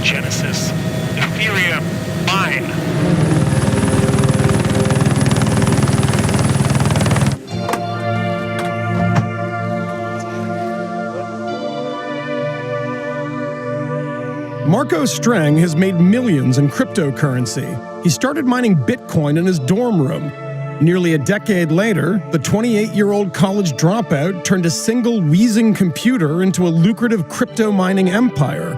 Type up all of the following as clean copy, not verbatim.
Genesis ethereum mine. Marco Streng has made millions in cryptocurrency. He started mining Bitcoin in his dorm room. Nearly a decade later, the 28-year-old college dropout turned a single wheezing computer into a lucrative crypto mining empire.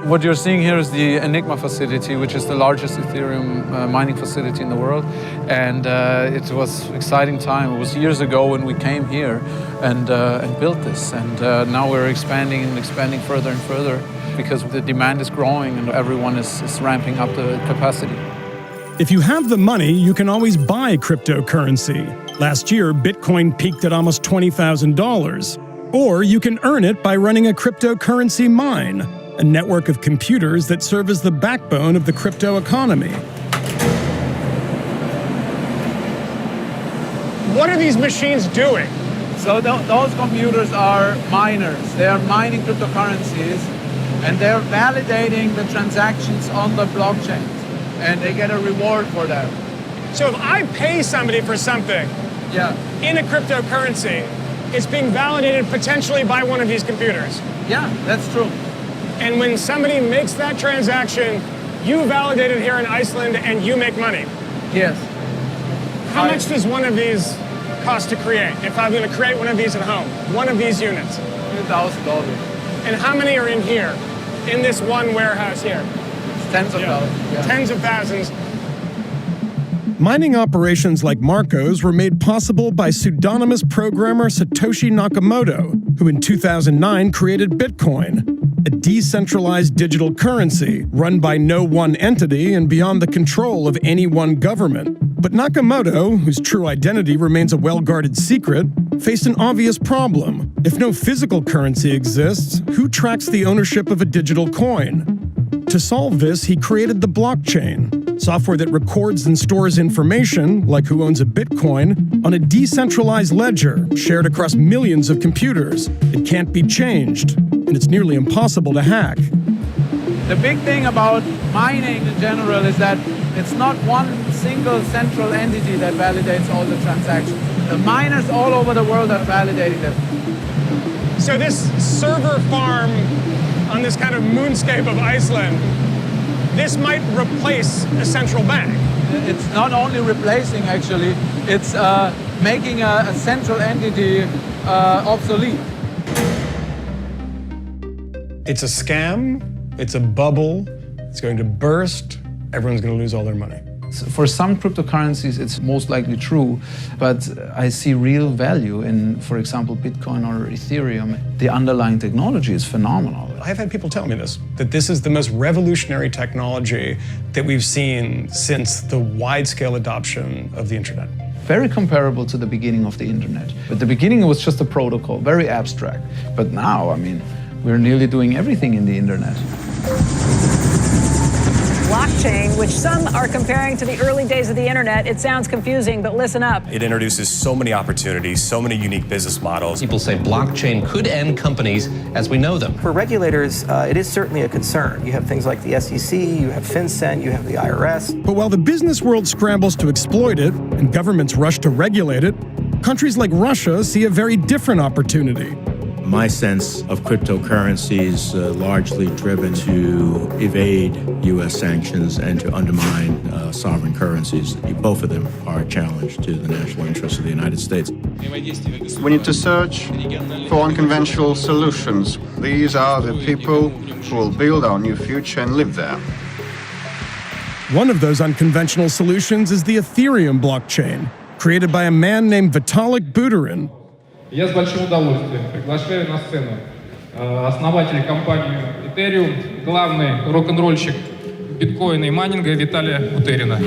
What you're seeing here is the Enigma facility, which is the largest Ethereum mining facility in the world. And it was an exciting time. It was years ago when we came here and built this. And now we're expanding and expanding further and further because the demand is growing and everyone is ramping up the capacity. If you have the money, you can always buy cryptocurrency. Last year, Bitcoin peaked at almost $20,000. Or you can earn it by running a cryptocurrency mine, a network of computers that serve as the backbone of the crypto economy. What are these machines doing? So those computers are miners. They are mining cryptocurrencies and they're validating the transactions on the blockchain. And they get a reward for that. So if I pay somebody for something in a cryptocurrency, it's being validated potentially by one of these computers. Yeah, that's true. And when somebody makes that transaction, you validate it here in Iceland and you make money. Yes. How much does one of these cost to create? If I'm going to create one of these at home, one of these units. $2,000. And how many are in here, in this one warehouse here? Tens of thousands. Yeah. Tens of thousands. Mining operations like Marco's were made possible by pseudonymous programmer Satoshi Nakamoto, who in 2009 created Bitcoin, a decentralized digital currency run by no one entity and beyond the control of any one government. But Nakamoto, whose true identity remains a well-guarded secret, faced an obvious problem. If no physical currency exists, who tracks the ownership of a digital coin? To solve this, he created the blockchain, software that records and stores information, like who owns a Bitcoin, on a decentralized ledger shared across millions of computers. It can't be changed, and it's nearly impossible to hack. The big thing about mining in general is that it's not one single central entity that validates all the transactions. The miners all over the world are validating them. So this server farm on this kind of moonscape of Iceland, this might replace a central bank. It's not only replacing, actually, it's making a central entity obsolete. It's a scam, it's a bubble, it's going to burst, everyone's going to lose all their money. For some cryptocurrencies, it's most likely true, but I see real value in, for example, Bitcoin or Ethereum. The underlying technology is phenomenal. I've had people tell me this, that this is the most revolutionary technology that we've seen since the wide-scale adoption of the internet. Very comparable to the beginning of the internet. At the beginning, it was just a protocol, very abstract. But now, I mean, we're nearly doing everything in the internet. Blockchain, which some are comparing to the early days of the internet. It sounds confusing, but listen up. It introduces so many opportunities, so many unique business models. People say blockchain could end companies as we know them. For regulators, it is certainly a concern. You have things like the SEC, you have FinCEN, you have the IRS. But while the business world scrambles to exploit it and governments rush to regulate it, countries like Russia see a very different opportunity. My sense of cryptocurrency is largely driven to evade U.S. sanctions and to undermine sovereign currencies. Both of them are a challenge to the national interests of the United States. We need to search for unconventional solutions. These are the people who will build our new future and live there. One of those unconventional solutions is the Ethereum blockchain, created by a man named Vitalik Buterin. Я с большим удовольствием приглашаю на сцену основателя компании Ethereum, главный рок-н-ролльщик биткоина и майнинга Виталия Бутерина.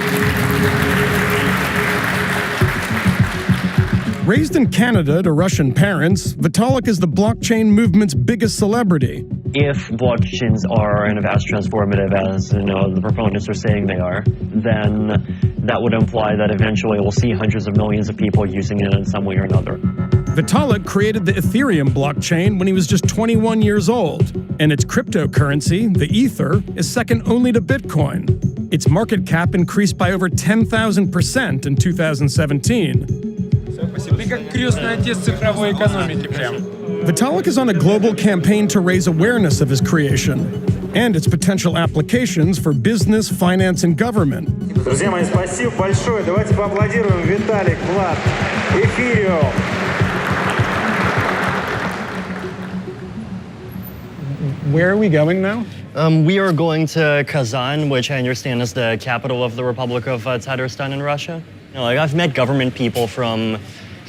Raised in Canada to Russian parents, Vitalik is the blockchain movement's biggest celebrity. If blockchains are as transformative as the proponents are saying they are, then that would imply that eventually we'll see hundreds of millions of people using it in some way or another. Vitalik created the Ethereum blockchain when he was just 21 years old, and its cryptocurrency, the Ether, is second only to Bitcoin. Its market cap increased by over 10,000% in 2017. Vitalik is on a global campaign to raise awareness of his creation and its potential applications for business, finance, and government. Друзья мои, спасибо большое. Давайте поаплодируем Vitalik, Vlad, Ethereum. Where are we going now? We are going to Kazan, which I understand is the capital of the Republic of Tatarstan in Russia. You know, like, I've met government people from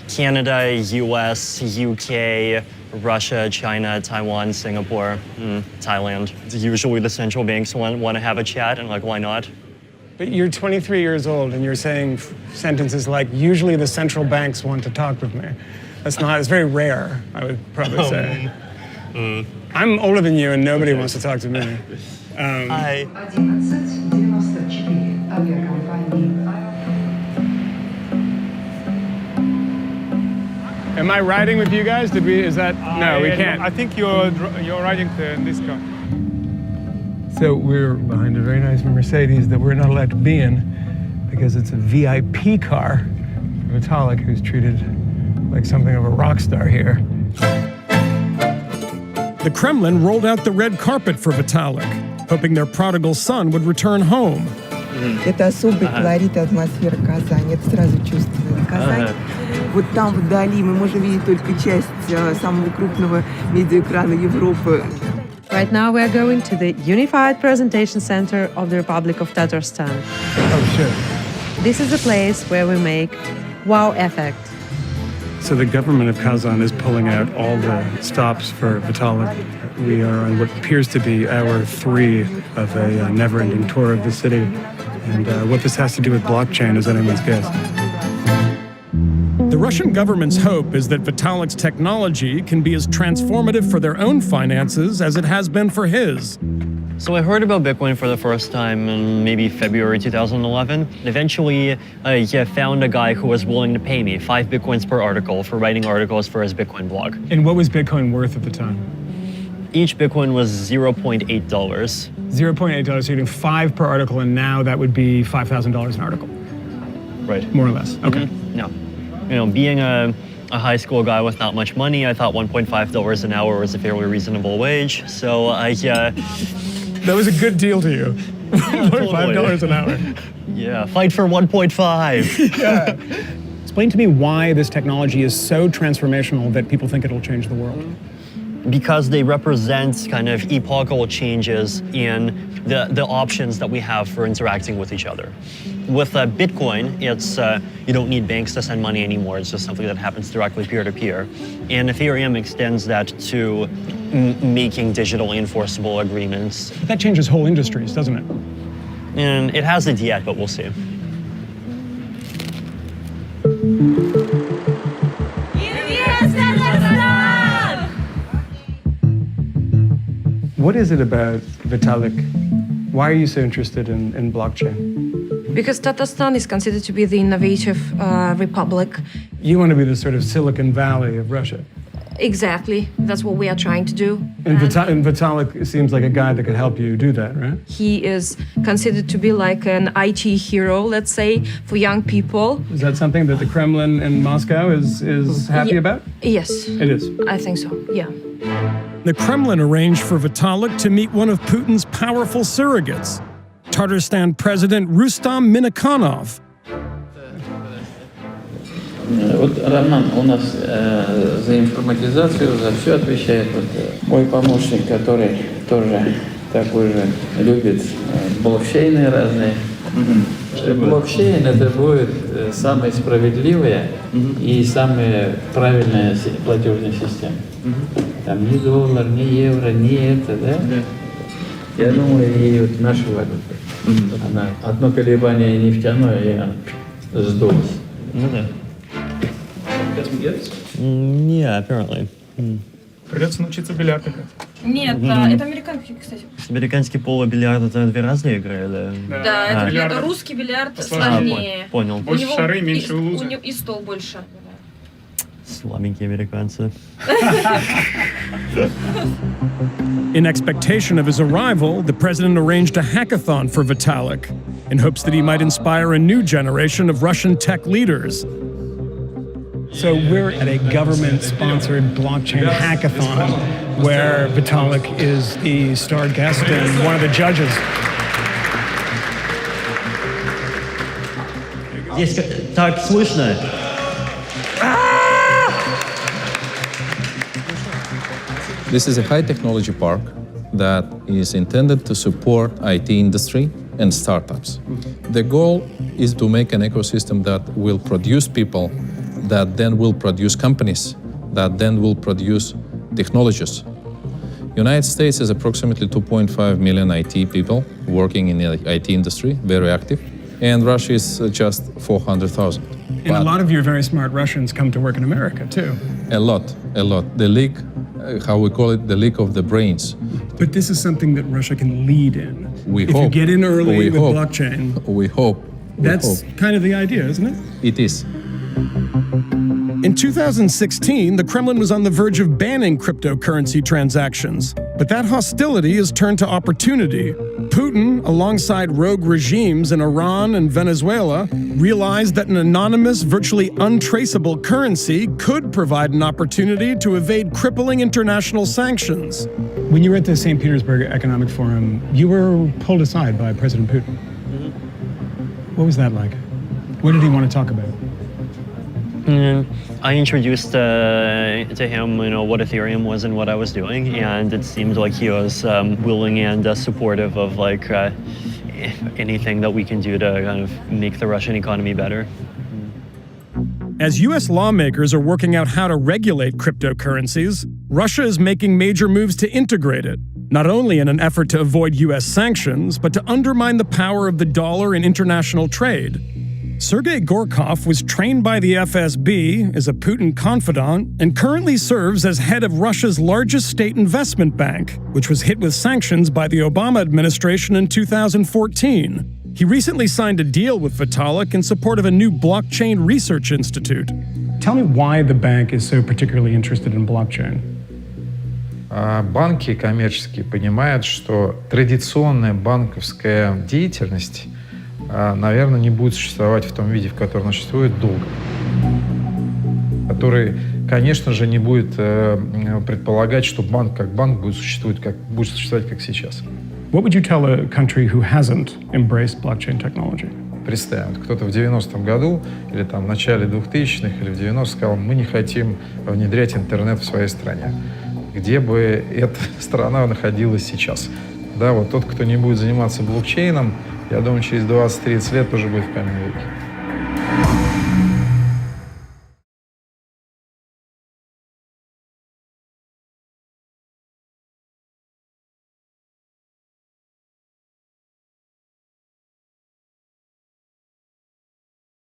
Canada, US, UK, Russia, China, Taiwan, Singapore, Thailand. Usually the central banks want to have a chat, and like, why not? But you're 23 years old and you're saying sentences like, usually the central banks want to talk with me. It's very rare, I would probably say. I'm older than you and nobody wants to talk to me. Hi. Am I riding with you guys? No, we can't. I think you're riding in this car. So we're behind a very nice Mercedes that we're not allowed to be in because it's a VIP car. Vitalik, who's treated like something of a rock star here. The Kremlin rolled out the red carpet for Vitalik, hoping their prodigal son would return home. Это особый колорит и атмосфера Казани. Это сразу чувствуется. Казань. Вот там вдали мы можем видеть только часть самого крупного медиаэкрана Европы. Right now we are going to the Unified Presentation Center of the Republic of Tatarstan. Oh, shit. This is the place where we make wow effect. So the government of Kazan is pulling out all the stops for Vitalik. We are on what appears to be hour 3 of a never-ending tour of the city. And what this has to do with blockchain is anyone's guess. The Russian government's hope is that Vitalik's technology can be as transformative for their own finances as it has been for his. So I heard about Bitcoin for the first time in maybe February 2011. Eventually, I found a guy who was willing to pay me 5 Bitcoins per article for writing articles for his Bitcoin blog. And what was Bitcoin worth at the time? Each Bitcoin was $0.8. $0.8, so you're getting 5 per article, and now that would be $5,000 an article. Right. More or less, okay. Yeah. You know, being a high school guy with not much money, I thought $1.5 an hour was a fairly reasonable wage, so That was a good deal to you. $1.5 an hour. Yeah, fight for 1.5. Yeah. Explain to me why this technology is so transformational that people think it'll change the world. Because they represent kind of epochal changes in the options that we have for interacting with each other. With Bitcoin, it's you don't need banks to send money anymore. It's just something that happens directly peer-to-peer. And Ethereum extends that to making digitally enforceable agreements. That changes whole industries, doesn't it? And it hasn't yet, but we'll see. What is it about Vitalik? Why are you so interested in blockchain? Because Tatarstan is considered to be the innovative republic. You want to be the sort of Silicon Valley of Russia. Exactly. That's what we are trying to do. And Vitalik seems like a guy that could help you do that, right? He is considered to be like an IT hero, let's say, for young people. Is that something that the Kremlin in Moscow is happy about? Yes. It is? I think so, yeah. The Kremlin arranged for Vitalik to meet one of Putin's powerful surrogates, Tatarstan President Rustam Minakhanov. Вот Роман у нас за информатизацию, за все отвечает. Вот, мой помощник, который тоже такой же любит блокчейны разные. Блокчейн это будет самая справедливая и самая правильная платежная система. Там ни доллар, ни евро, ни это, да? Я думаю, и вот наша валюта. Она одно колебание нефтяное, и она сдулась. Ну да. Yeah, apparently. Придется научиться бильярд играть. Нет, это американский, кстати. Американский поло-бильярд — это 2 разные игры, да? Да, это русский бильярд сложнее. Понял. Больше шары, меньше лузы. И стол больше. Слабенькие американцы. In expectation of his arrival, the president arranged a hackathon for Vitalik in hopes that he might inspire a new generation of Russian tech leaders. So we're at a government-sponsored blockchain hackathon where Vitalik is the star guest and one of the judges. Здесь так слышно. This is a high technology park that is intended to support IT industry and startups. The goal is to make an ecosystem that will produce people, that then will produce companies, that then will produce technologies. United States has approximately 2.5 million IT people working in the IT industry, very active, and Russia is just 400,000. And a lot of your very smart Russians come to work in America, too. A lot. The leak, how we call it, the leak of the brains. But this is something that Russia can lead in. We if hope. you get in early We with hope. blockchain. We hope. That's kind of the idea, isn't it? It is. In 2016, the Kremlin was on the verge of banning cryptocurrency transactions. But that hostility has turned to opportunity. Putin, alongside rogue regimes in Iran and Venezuela, realized that an anonymous, virtually untraceable currency could provide an opportunity to evade crippling international sanctions. When you were at the St. Petersburg Economic Forum, you were pulled aside by President Putin. What was that like? What did he want to talk about? I introduced to him, what Ethereum was and what I was doing, and it seemed like he was willing and supportive of anything that we can do to kind of make the Russian economy better. As U.S. lawmakers are working out how to regulate cryptocurrencies, Russia is making major moves to integrate it, not only in an effort to avoid U.S. sanctions, but to undermine the power of the dollar in international trade. Sergei Gorkov was trained by the FSB as a Putin confidant and currently serves as head of Russia's largest state investment bank, which was hit with sanctions by the Obama administration in 2014. He recently signed a deal with Vitalik in support of a new blockchain research institute. Tell me why the bank is so particularly interested in blockchain. Банки коммерческие понимают, что традиционная банковская деятельность, наверное, не будет существовать в том виде, в котором она существует, долго. Который, конечно же, не будет предполагать, что банк как банк будет существовать как сейчас. What would you tell a country who hasn't embraced blockchain technology? Представим, кто-то в 90-м году, или там в начале 2000-х, или в 90-х сказал, мы не хотим внедрять интернет в своей стране. Где бы эта страна находилась сейчас? Да, вот тот, кто не будет заниматься блокчейном, я думаю, через 20-30 лет тоже будет в каменном веке.